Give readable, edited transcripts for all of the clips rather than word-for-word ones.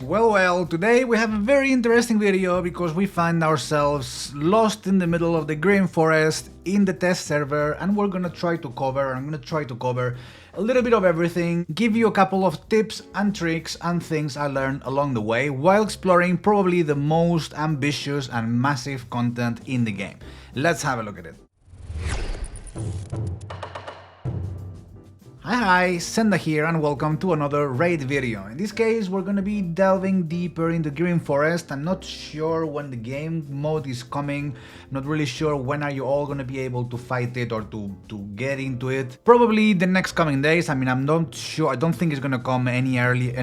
Well, today we have a very interesting video because we find ourselves lost in the middle of the green forest in the test server, and I'm gonna try to cover a little bit of everything, give you a couple of tips and tricks and things I learned along the way while exploring probably the most ambitious and massive content in the game. Let's have a look at it. Hi, Senda here and welcome to another raid video. In this case we're gonna be delving deeper into Green Forest. I'm not sure when the game mode is coming, I'm not really sure when are you all gonna be able to fight it or to get into it. Probably the next coming days. I mean, I'm not sure, I don't think it's gonna come any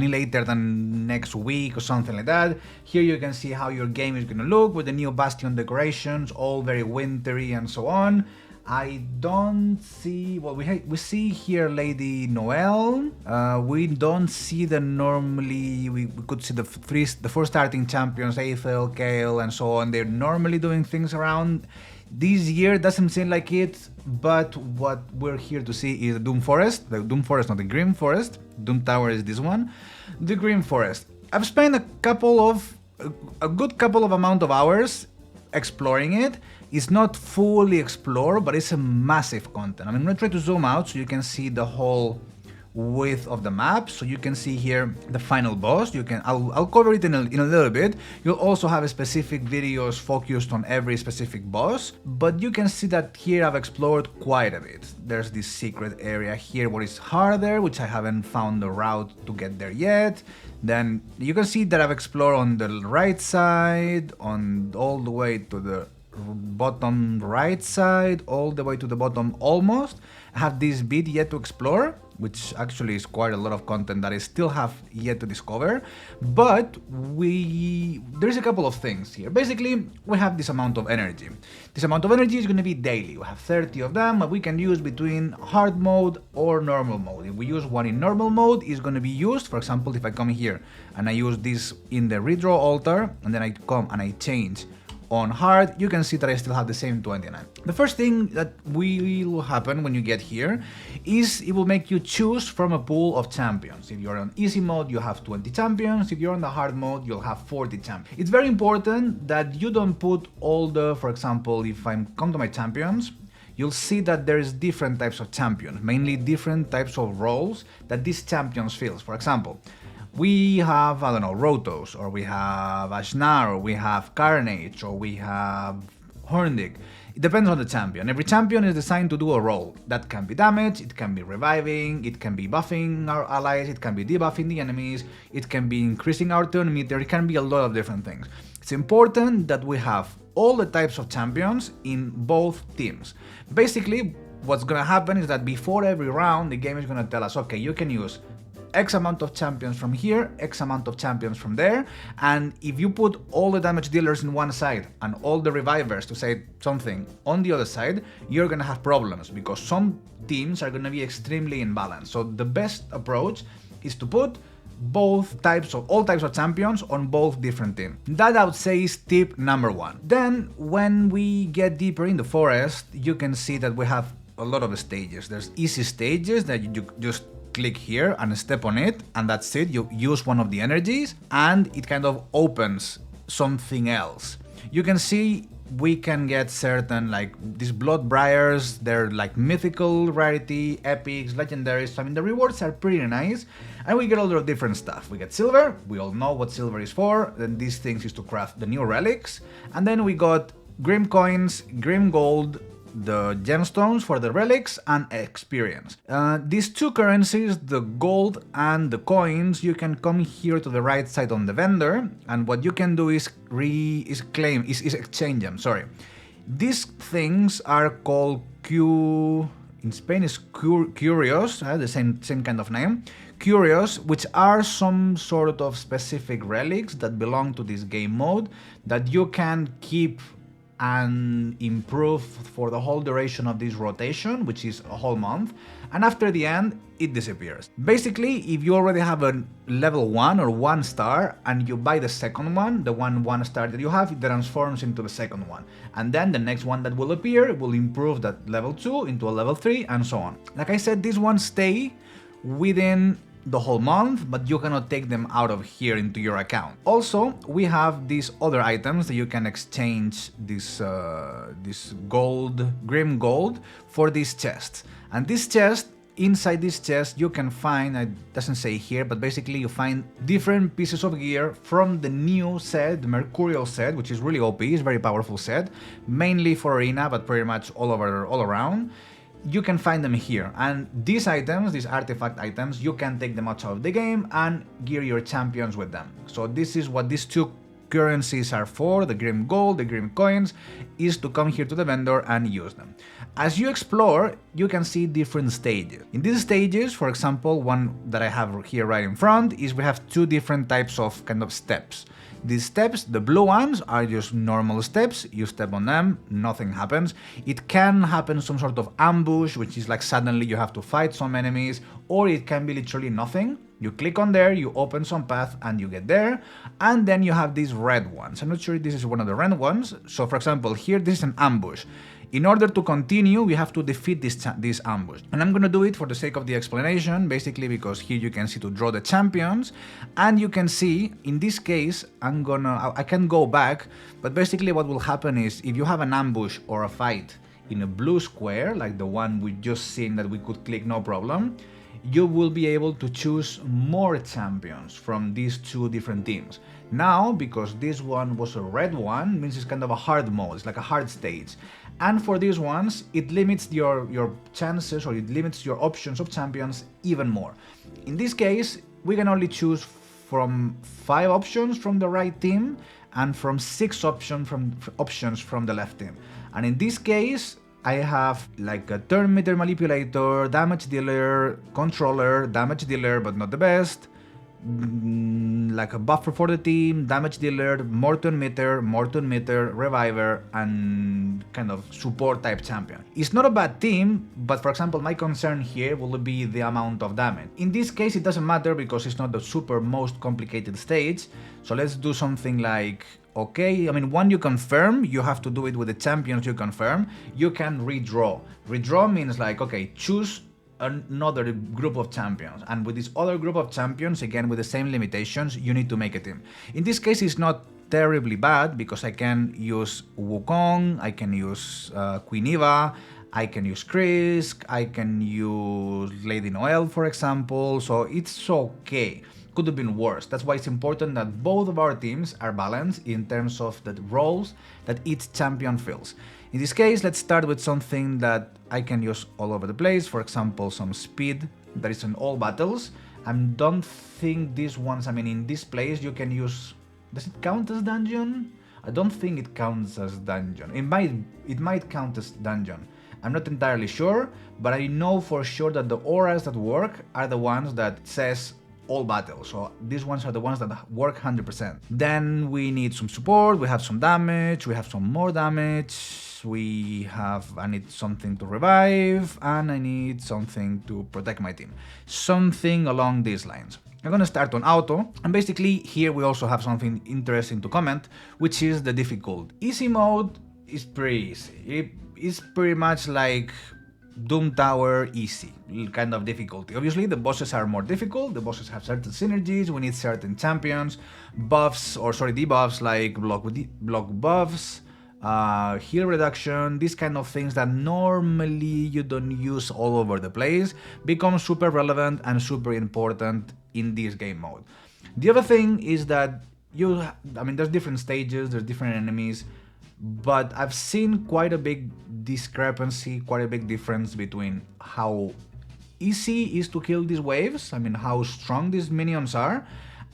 later than next week or something like that. Here you can see how your game is gonna look with the new bastion decorations, all very wintry and so on. I don't see, well, we see here Lady Noelle. We don't see the normally, we could see the four starting champions, Aethel, Kale and so on. They're normally doing things around. This year doesn't seem like it, but what we're here to see is the Doom Forest. The Doom Forest, not the Green Forest. Doom Tower is this one. The Green Forest. I've spent a good couple of amount of hours exploring it. It's not fully explored, but it's a massive content. I'm gonna try to zoom out so you can see the whole width of the map. So you can see here the final boss. I'll cover it in a little bit. You'll also have specific videos focused on every specific boss, but you can see that here I've explored quite a bit. There's this secret area here where it's harder, which I haven't found the route to get there yet. Then you can see that I've explored on the right side, on all the way to the bottom right side, all the way to the bottom almost. I have this bit yet to explore, which actually is quite a lot of content that I still have yet to discover. But there's a couple of things here. Basically, we have this amount of energy. This amount of energy is going to be daily. We have 30 of them, but we can use between hard mode or normal mode. If we use one in normal mode, it's going to be used. For example, if I come here and I use this in the redraw altar, and then I come and I change on hard, you can see that I still have the same 29. The first thing that will happen when you get here is it will make you choose from a pool of champions. If you're on easy mode, you have 20 champions. If you're on the hard mode, you'll have 40 champions. It's very important that you don't put all the, for example, if I come to my champions, you'll see that there's different types of champions, mainly different types of roles that these champions fill. For example, we have, I don't know, Rotos, or we have Ashnar, or we have Carnage, or we have Horndig. It depends on the champion. Every champion is designed to do a role. That can be damage, it can be reviving, it can be buffing our allies, it can be debuffing the enemies, it can be increasing our turn meter, it can be a lot of different things. It's important that we have all the types of champions in both teams. Basically, what's gonna happen is that before every round, the game is gonna tell us, okay, you can use X amount of champions from here, X amount of champions from there, and if you put all the damage dealers in one side and all the revivers, to say something, on the other side, you're gonna have problems because some teams are gonna be extremely imbalanced. So the best approach is to put all types of champions on both different teams. That I would say is tip number one. Then when we get deeper in the forest, you can see that we have a lot of stages. There's easy stages that you just click here and step on it, and that's it. You use one of the energies and it kind of opens something else. You can see we can get certain, like these blood briars, they're like mythical rarity, epics, legendaries. So I mean, the rewards are pretty nice, and we get a lot of different stuff. We get silver, we all know what silver is for. Then these things is to craft the new relics, and then we got grim coins, grim gold, the gemstones for the relics, and experience. These two currencies, the gold and the coins, you can come here to the right side on the vendor, and what you can do is exchange them. Sorry, these things are called in Spain is curios, the same kind of name, curios, which are some sort of specific relics that belong to this game mode that you can keep and improve for the whole duration of this rotation, which is a whole month, and after the end it disappears. Basically, if you already have a level 1 or 1 star and you buy the second one, the 1 star that you have, it transforms into the second one, and then the next one that will appear will improve that level 2 into a level 3 and so on. Like I said, these ones stay within the whole month, but you cannot take them out of here into your account. Also, we have these other items that you can exchange this gold, grim gold, for this chest. And this chest, inside this chest, you can find, it doesn't say here, but basically you find different pieces of gear from the new set, the Mercurial set, which is really OP, it's a very powerful set, mainly for Arena, but pretty much all around. You can find them here, and these items, these artifact items, you can take them out of the game and gear your champions with them. So this is what these two currencies are for, the Grim Gold, the Grim Coins, is to come here to the vendor and use them. As you explore, you can see different stages. In these stages, for example, one that I have here right in front, is we have two different types of kind of steps. These steps, the blue ones, are just normal steps, you step on them, nothing happens. It can happen some sort of ambush, which is like suddenly you have to fight some enemies, or it can be literally nothing. You click on there, you open some path, and you get there. And then you have these red ones. I'm not sure if this is one of the red ones. So for example, here this is an ambush. In order to continue, we have to defeat this ambush. And I'm gonna do it for the sake of the explanation, basically because here you can see to draw the champions, and you can see, in this case, I can go back, but basically what will happen is, if you have an ambush or a fight in a blue square, like the one we just seen that we could click no problem, you will be able to choose more champions from these two different teams. Now, because this one was a red one, means it's kind of a hard mode, it's like a hard stage. And for these ones, it limits your chances, or it limits your options of champions even more. In this case, we can only choose from 5 options from the right team and from 6 options from the left team. And in this case, I have like a turn meter manipulator, damage dealer, controller, damage dealer, but not the best, like a buffer for the team, damage dealer, Morton meter, reviver, and kind of support type champion. It's not a bad team, but for example, my concern here will be the amount of damage. In this case, it doesn't matter because it's not the super most complicated stage. So let's do something like, okay, I mean, when you confirm, you have to do it with the champions you confirm. You can redraw. Redraw means like, okay, choose another group of champions, and with this other group of champions, again with the same limitations, you need to make a team. In this case, it's not terribly bad because I can use Wukong, I can use Queen Eva, I can use Krisk, I can use Lady Noelle, for example, so it's okay. Could have been worse. That's why it's important that both of our teams are balanced in terms of the roles that each champion fills. In this case, let's start with something that I can use all over the place. For example, some speed that is in all battles. I don't think these ones, I mean, in this place you can use... Does it count as dungeon? I don't think it counts as dungeon. It might count as dungeon. I'm not entirely sure, but I know for sure that the auras that work are the ones that says all battles, so these ones are the ones that work 100%. Then we need some support, we have some damage, we have some more damage, I need something to revive, and I need something to protect my team. Something along these lines. I'm gonna start on auto, and basically here we also have something interesting to comment, which is the difficulty. Easy mode is pretty easy. It's pretty much like Doom Tower easy kind of difficulty. Obviously the bosses are more difficult, the bosses have certain synergies, we need certain champions, debuffs like block buffs, heal reduction, these kind of things that normally you don't use all over the place become super relevant and super important in this game mode. The other thing is that there's different stages, there's different enemies, but I've seen quite a big discrepancy, quite a big difference between how easy it is to kill these waves, I mean how strong these minions are,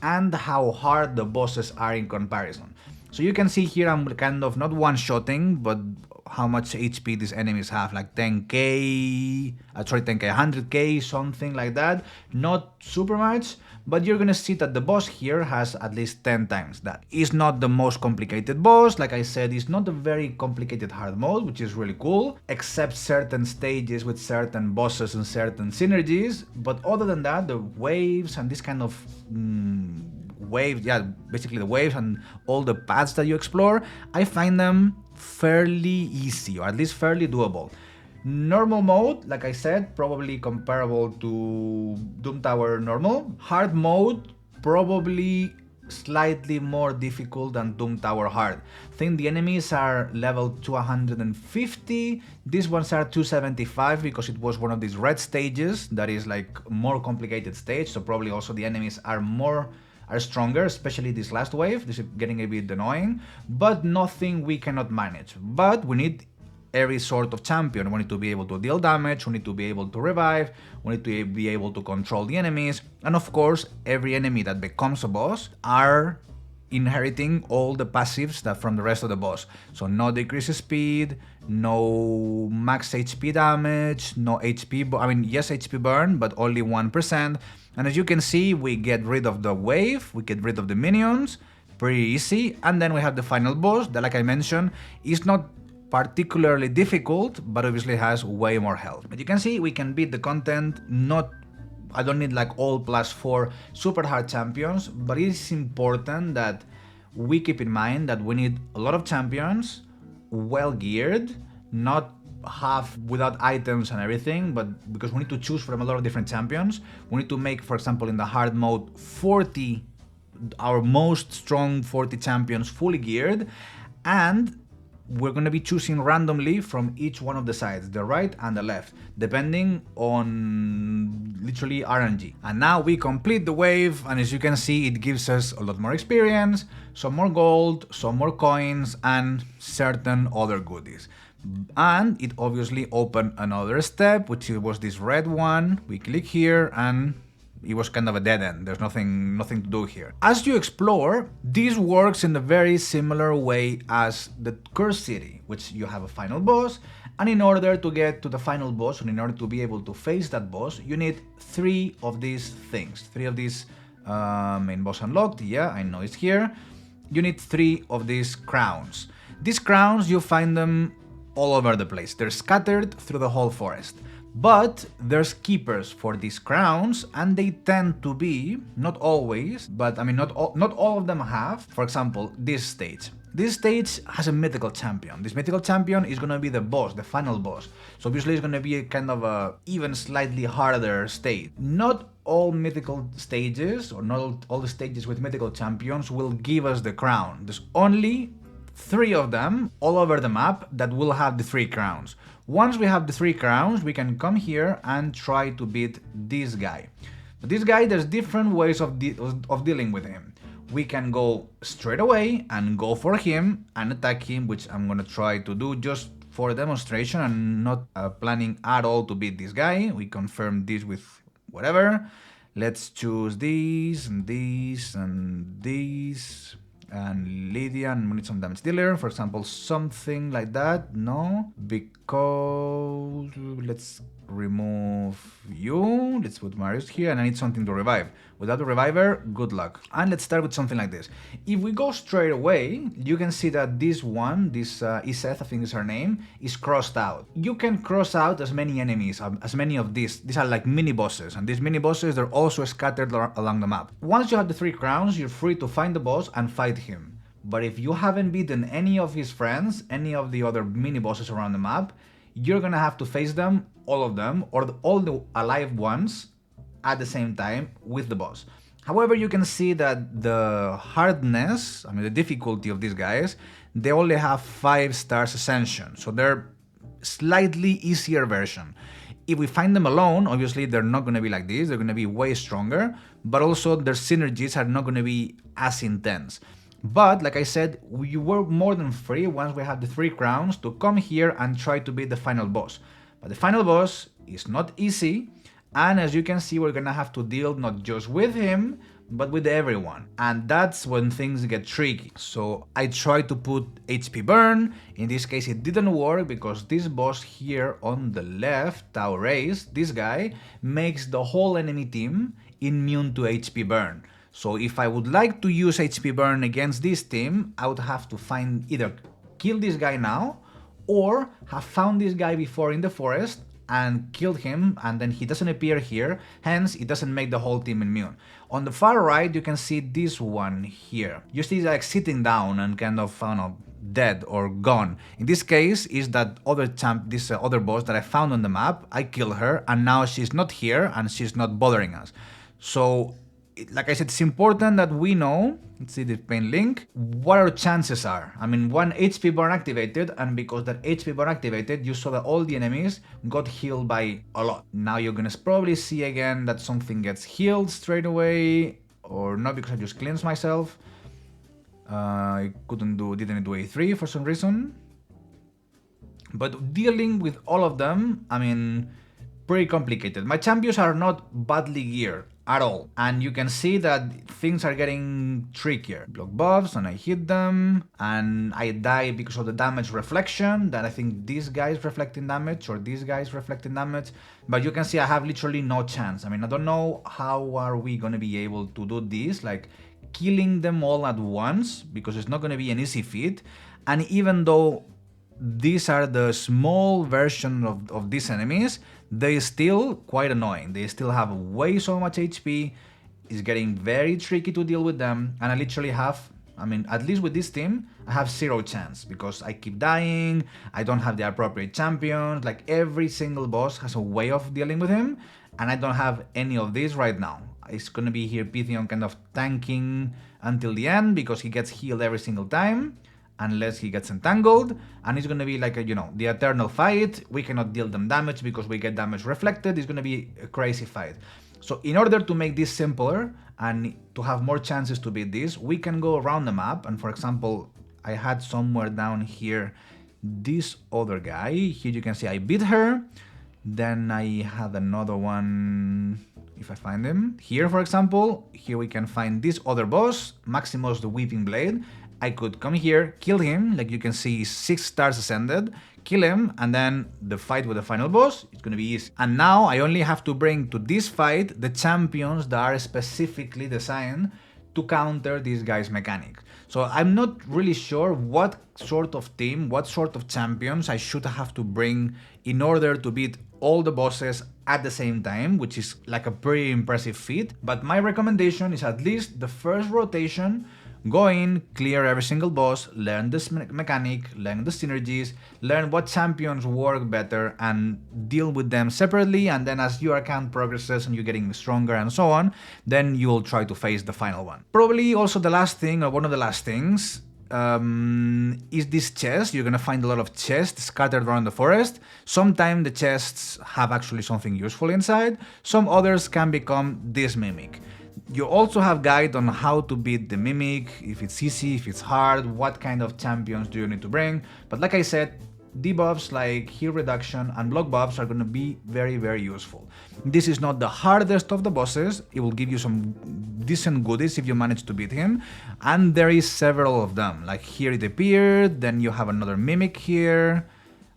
and how hard the bosses are in comparison. So you can see here I'm kind of not one-shotting, but how much HP these enemies have, like 10k, 100k, something like that. Not super much, but you're gonna see that the boss here has at least 10 times that. It's not the most complicated boss, like I said, it's not a very complicated hard mode, which is really cool, except certain stages with certain bosses and certain synergies, but other than that, the waves and this kind of basically the waves and all the paths that you explore, I find them fairly easy, or at least fairly doable. Normal mode, like I said, probably comparable to Doom Tower normal. Hard mode, probably slightly more difficult than Doom Tower hard. I think the enemies are level 250, these ones are 275 because it was one of these red stages that is like more complicated stage, so probably also the enemies are stronger, especially this last wave. This is getting a bit annoying, but nothing we cannot manage. But we need every sort of champion. We need to be able to deal damage, we need to be able to revive, we need to be able to control the enemies, and of course, every enemy that becomes a boss are inheriting all the passives that from the rest of the boss. So no decrease speed, no max HP damage, no HP, yes HP burn, but only 1%. And as you can see, we get rid of the wave, we get rid of the minions, pretty easy. And then we have the final boss that, like I mentioned, is not particularly difficult, but obviously has way more health. But you can see we can beat the content, I don't need like all +4 super hard champions, but it is important that we keep in mind that we need a lot of champions, well geared, not half without items and everything, but because we need to choose from a lot of different champions. We need to make, for example, in the hard mode, our most strong 40 champions fully geared, and we're going to be choosing randomly from each one of the sides, the right and the left, depending on literally RNG. And now we complete the wave, and as you can see, it gives us a lot more experience, some more gold, some more coins, and certain other goodies. And it obviously opened another step, which was this red one. We click here and it was kind of a dead end. There's nothing to do here. As you explore, this works in a very similar way as the Cursed City, which you have a final boss, and in order to get to the final boss, and in order to be able to face that boss, you need 3 of these things. 3 of these main boss unlocked, yeah, I know it's here. You need 3 of these crowns. These crowns, you find them all over the place. They're scattered through the whole forest. But there's keepers for these crowns, and they tend to be, not always, but not all of them have. For example, this stage. This stage has a mythical champion. This mythical champion is gonna be the boss, the final boss. So obviously it's gonna be a kind of a even slightly harder stage. Not all mythical stages, or not all the stages with mythical champions will give us the crown. There's only 3 of them all over the map that will have the 3 crowns. Once we have the 3 crowns, we can come here and try to beat this guy. But this guy, there's different ways of dealing with him. We can go straight away and go for him and attack him, which I'm gonna try to do just for a demonstration and not planning at all to beat this guy. We confirm this with whatever. Let's choose these and these and these. And Lydia, and we need some damage dealer, for example, something like that. No, because let's remove you. Let's put Marius here, and I need something to revive. Without a reviver, good luck. And let's start with something like this. If we go straight away, you can see that this one, this Iseth, I think is her name, is crossed out. You can cross out as many enemies, as many of these. These are like mini bosses, and these mini bosses, they're also scattered along the map. Once you have the 3 crowns, you're free to find the boss and fight him. But if you haven't beaten any of his friends, any of the other mini bosses around the map, you're gonna have to face them, all of them, or all the alive ones at the same time with the boss. However, you can see that the hardness, the difficulty of these guys, they only have 5 stars ascension, so they're slightly easier version. If we find them alone, obviously they're not going to be like this, they're going to be way stronger, but also their synergies are not going to be as intense. But, like I said, we were more than free once we have the 3 crowns to come here and try to beat the final boss. But the final boss is not easy, and as you can see, we're gonna have to deal not just with him, but with everyone. And that's when things get tricky. So I tried to put HP burn. In this case, it didn't work because this boss here on the left, Tau Race, this guy, makes the whole enemy team immune to HP burn. So if I would like to use HP burn against this team, I would have to either kill this guy now, or have found this guy before in the forest and killed him, and then he doesn't appear here, hence it doesn't make the whole team immune. On the far right, you can see this one here. You see like sitting down and kind of, dead or gone. In this case, is that this other boss that I found on the map. I kill her, and now she's not here and she's not bothering us. So, like I said, it's important that we know, let's see the pain link, what our chances are. I mean, one HP bar activated, and because that HP bar activated, you saw that all the enemies got healed by a lot. Now you're gonna probably see again that something gets healed straight away, or not, because I just cleansed myself. I didn't do A3 for some reason. But dealing with all of them, I mean, pretty complicated. My champions are not badly geared at all, and you can see that things are getting trickier. Block buffs and I hit them, and I die because of the damage reflection, that I think this guy is reflecting damage or this guy is reflecting damage, but you can see I have literally no chance. I mean, I don't know how are we gonna be able to do this, like killing them all at once, because it's not gonna be an easy feat. And even though these are the small version of these enemies, they still quite annoying. They still have way so much HP. It's getting very tricky to deal with them, and I literally have, I mean, at least with this team, I have zero chance because I keep dying, I don't have the appropriate champions, like every single boss has a way of dealing with him, and I don't have any of these right now. It's gonna be here Pythion kind of tanking until the end because he gets healed every single time, unless he gets entangled, and it's gonna be like a, you know, the eternal fight. We cannot deal them damage because we get damage reflected. It's gonna be a crazy fight. So in order to make this simpler and to have more chances to beat this, we can go around the map, and for example, I had somewhere down here this other guy. Here you can see I beat her. Then I had another one, if I find him. Here, for example, here we can find this other boss, Maximus the Weeping Blade. I could come here, kill him, like you can see 6 stars ascended, kill him, and then the fight with the final boss, it's gonna be easy. And now I only have to bring to this fight the champions that are specifically designed to counter this guy's mechanic. So I'm not really sure what sort of team, what sort of champions I should have to bring in order to beat all the bosses at the same time, which is like a pretty impressive feat. But my recommendation is at least the first rotation, go in, clear every single boss, learn this mechanic, learn the synergies, learn what champions work better, and deal with them separately, and then as your account progresses and you're getting stronger and so on, then you'll try to face the final one. Probably also the last thing, or one of the last things, is this chest. You're gonna find a lot of chests scattered around the forest. Sometimes the chests have actually something useful inside, some others can become this mimic. You also have guide on how to beat the mimic, if it's easy, if it's hard, what kind of champions do you need to bring. But like I said, debuffs like heal reduction and block buffs are going to be very, very useful. This is not the hardest of the bosses. It will give you some decent goodies if you manage to beat him, and there is several of them. Like here it appeared, then you have another mimic here.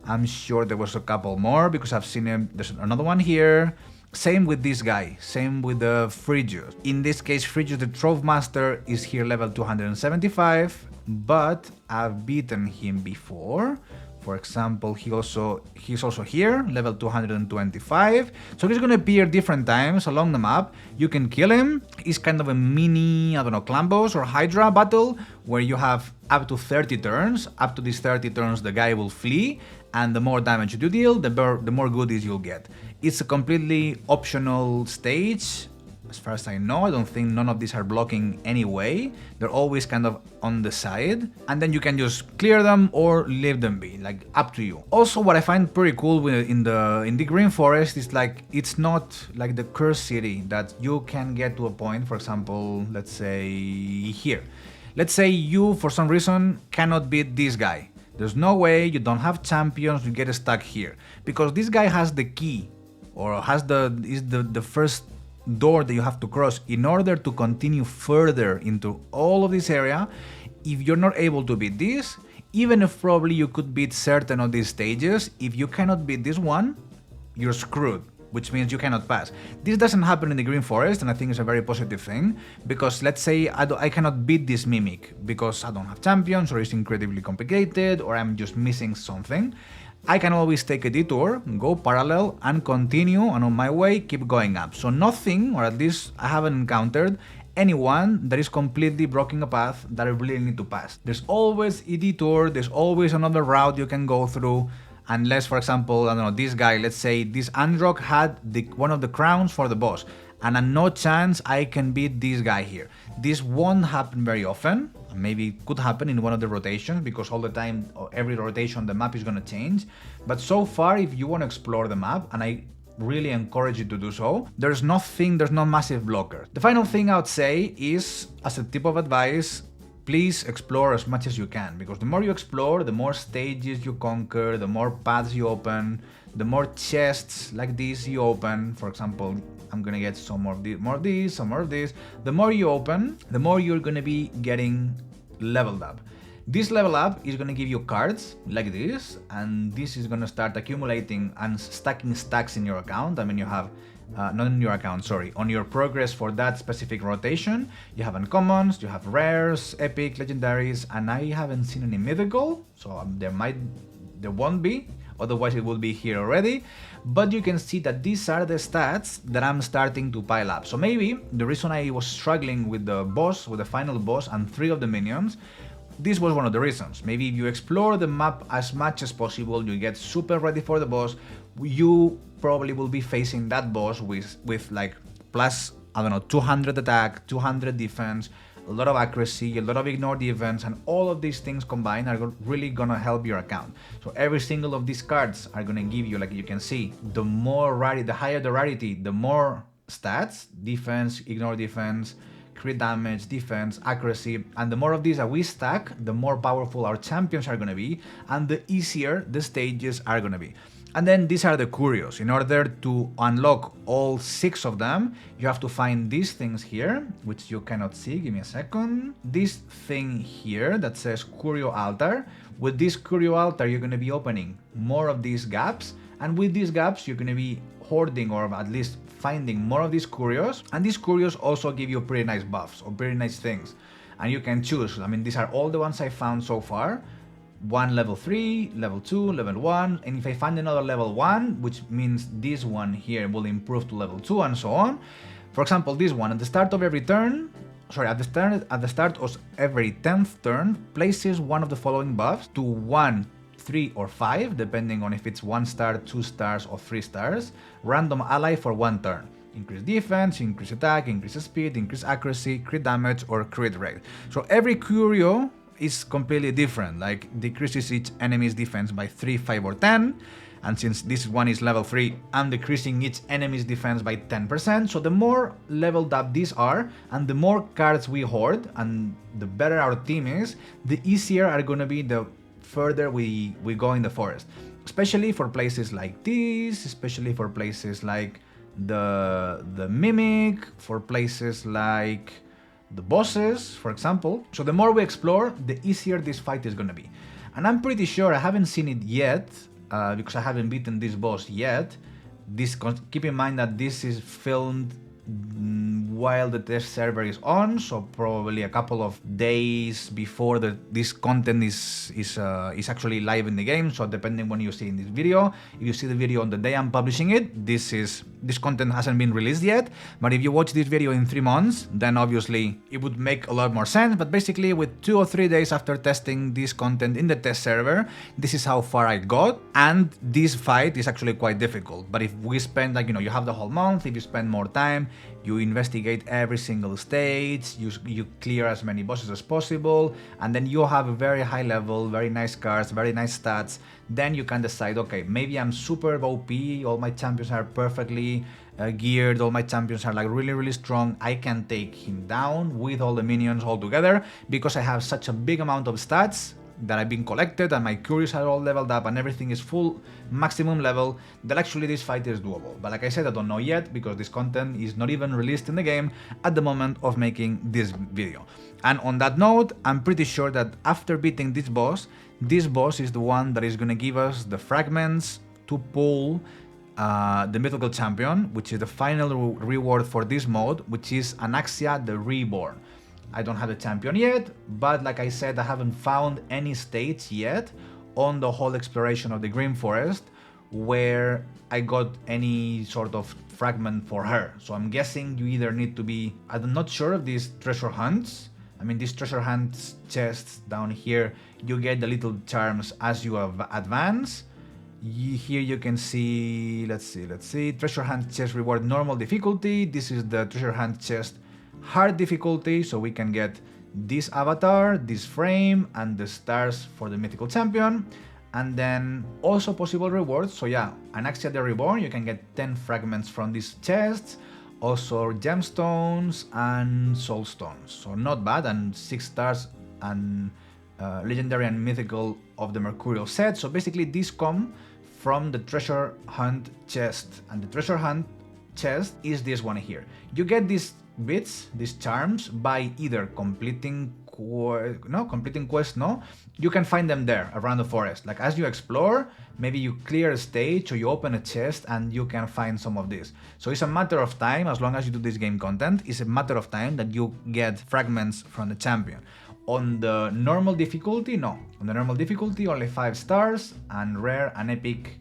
I'm sure there was a couple more because I've seen him. There's another one here. Same with this guy, same with the Phrygius. In this case, Phrygius the Trove Master is here level 275, but I've beaten him before. For example, he's also here, level 225. So he's gonna appear different times along the map. You can kill him. It's kind of a mini, I don't know, clan boss or Hydra battle where you have up to 30 turns. Up to these 30 turns, the guy will flee, and the more damage you deal, the more goodies you'll get. It's a completely optional stage. As far as I know, I don't think none of these are blocking anyway. They're always kind of on the side. And then you can just clear them or leave them be, like up to you. Also, what I find pretty cool in the Green Forest is like, it's not like the Cursed City that you can get to a point, for example, let's say here. Let's say you, for some reason, cannot beat this guy. There's no way, you don't have champions, you get stuck here. Because this guy has the key, or is the first door that you have to cross in order to continue further into all of this area. If you're not able to beat this, even if probably you could beat certain of these stages, if you cannot beat this one, you're screwed, which means you cannot pass. This doesn't happen in the Green Forest, and I think it's a very positive thing, because let's say I cannot beat this mimic because I don't have champions, or it's incredibly complicated, or I'm just missing something. I can always take a detour, go parallel, and continue, and on my way keep going up. So nothing, or at least I haven't encountered anyone that is completely blocking a path that I really need to pass. There's always a detour, there's always another route you can go through, unless, for example, I don't know, this guy, let's say this Androck had one of the crowns for the boss, and no chance I can beat this guy here. This won't happen very often. Maybe it could happen in one of the rotations, because all the time, every rotation, the map is gonna change. But so far, if you want to explore the map, and I really encourage you to do so, there's no massive blocker. The final thing I would say is, as a tip of advice, please explore as much as you can, because the more you explore, the more stages you conquer, the more paths you open, the more chests like this you open. For example, I'm gonna get some more of this, some more of this. The more you open, the more you're gonna be getting leveled up. This level up is gonna give you cards like this, and this is gonna start accumulating and stacking stacks in your account. I mean, you have not in your account, sorry, on your progress for that specific rotation. You have uncommons, you have rares, epic, legendaries, and I haven't seen any mythical, so there won't be, otherwise it will be here already. But you can see that these are the stats that I'm starting to pile up. So maybe the reason I was struggling with the boss, with the final boss and 3 of the minions, this was one of the reasons. Maybe if you explore the map as much as possible, you get super ready for the boss, you probably will be facing that boss with like plus, I don't know, 200 attack, 200 defense, a lot of accuracy, a lot of ignore defense, and all of these things combined are really gonna help your account. So every single of these cards are gonna give you, like you can see, the higher the rarity, the more stats, defense, ignore defense, crit damage, defense, accuracy, and the more of these that we stack, the more powerful our champions are gonna be, and the easier the stages are gonna be. And then these are the curios. In order to unlock all 6 of them, you have to find these things here, which you cannot see. Give me a second. This thing here that says Curio Altar. With this Curio Altar, you're going to be opening more of these gaps. And with these gaps, you're going to be hoarding, or at least finding more of these curios. And these curios also give you pretty nice buffs or pretty nice things. And you can choose. I mean, these are all the ones I found so far. One level 3, level 2, level 1, and if I find another level 1, which means this one here will improve to level 2 and so on. For example, this one at the start of every turn, at the start of every 10th turn, places one of the following buffs to 1, 3 or 5, depending on if it's 1 star, 2 stars or 3 stars, random ally for 1 turn. Increase defense, increase attack, increase speed, increase accuracy, crit damage or crit rate. So every curio is completely different, like decreases each enemy's defense by 3, 5 or 10, and since this one is level 3, I'm decreasing each enemy's defense by 10%, so the more leveled up these are, and the more cards we hoard, and the better our team is, the easier are gonna be the further we go in the forest. Especially for places like this, especially for places like the Mimic, for places like the bosses, for example. So the more we explore, the easier this fight is gonna be. And I'm pretty sure, I haven't seen it yet, because I haven't beaten this boss yet. Keep in mind that this is filmed while the test server is on, so probably a couple of days before this content is actually live in the game. So depending when you see in this video, if you see the video on the day I'm publishing it, this content hasn't been released yet. But if you watch this video in 3 months, then obviously it would make a lot more sense. But basically, with 2 or 3 days after testing this content in the test server, this is how far I got. And this fight is actually quite difficult. But if we spend, like, you have the whole month, if you spend more time, you investigate every single stage, you clear as many bosses as possible, and then you have a very high level, very nice cards, very nice stats, then you can decide, okay, maybe I'm super OP, all my champions are perfectly geared, all my champions are like really, really strong, I can take him down with all the minions all together, because I have such a big amount of stats that I've been collected and my curios are all leveled up and everything is full maximum level, that actually this fight is doable. But like I said, I don't know yet, because this content is not even released in the game at the moment of making this video. And on that note, I'm pretty sure that after beating this boss is the one that is gonna give us the fragments to pull the mythical champion, which is the final reward for this mode, which is Anaxia the Reborn. I don't have a champion yet, but like I said, I haven't found any stage yet on the whole exploration of the Green Forest where I got any sort of fragment for her. So I'm guessing you either need to be, I'm not sure of these treasure hunts. I mean, these treasure hunts chests down here, you get the little charms as you advance. Here you can see, let's see, treasure hunt chest reward normal difficulty. This is the treasure hunt chest hard difficulty, so we can get this avatar, this frame, and the stars for the mythical champion. And then also possible rewards. So yeah, Anaxia the Reborn, you can get 10 fragments from these chests. Also gemstones and soul stones, so not bad, and 6 stars and legendary and mythical of the mercurial set. So basically these come from the treasure hunt chest, and the treasure hunt chest is this one here. You get these bits, these charms, by either completing quests. You can find them there around the forest. Like as you explore, maybe you clear a stage or you open a chest and you can find some of this. So it's a matter of time, as long as you do this game content, it's a matter of time that you get fragments from the champion. On the normal difficulty, no. On the normal difficulty, only 5 stars and rare and epic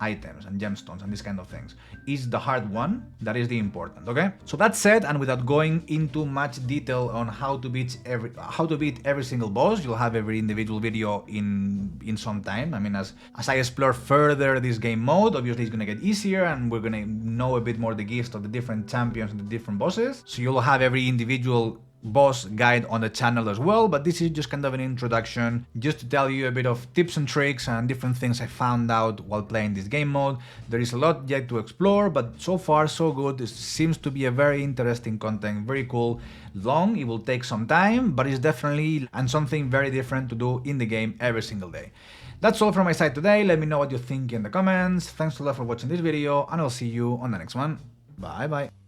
items and gemstones and these kind of things. Is the hard one that is the important, okay? So that said, and without going into much detail on how to beat every single boss, you'll have every individual video in some time. I mean, as I explore further this game mode, obviously it's gonna get easier and we're gonna know a bit more the gist of the different champions and the different bosses. So you'll have every individual boss guide on the channel as well, but this is just kind of an introduction just to tell you a bit of tips and tricks and different things I found out while playing this game mode. There is a lot yet to explore, but so far so good. It seems to be a very interesting content, very cool. Long, it will take some time, but it's definitely and something very different to do in the game every single day. That's all from my side today. Let me know what you think in the comments. Thanks a lot for watching this video, and I'll see you on the next one. Bye bye.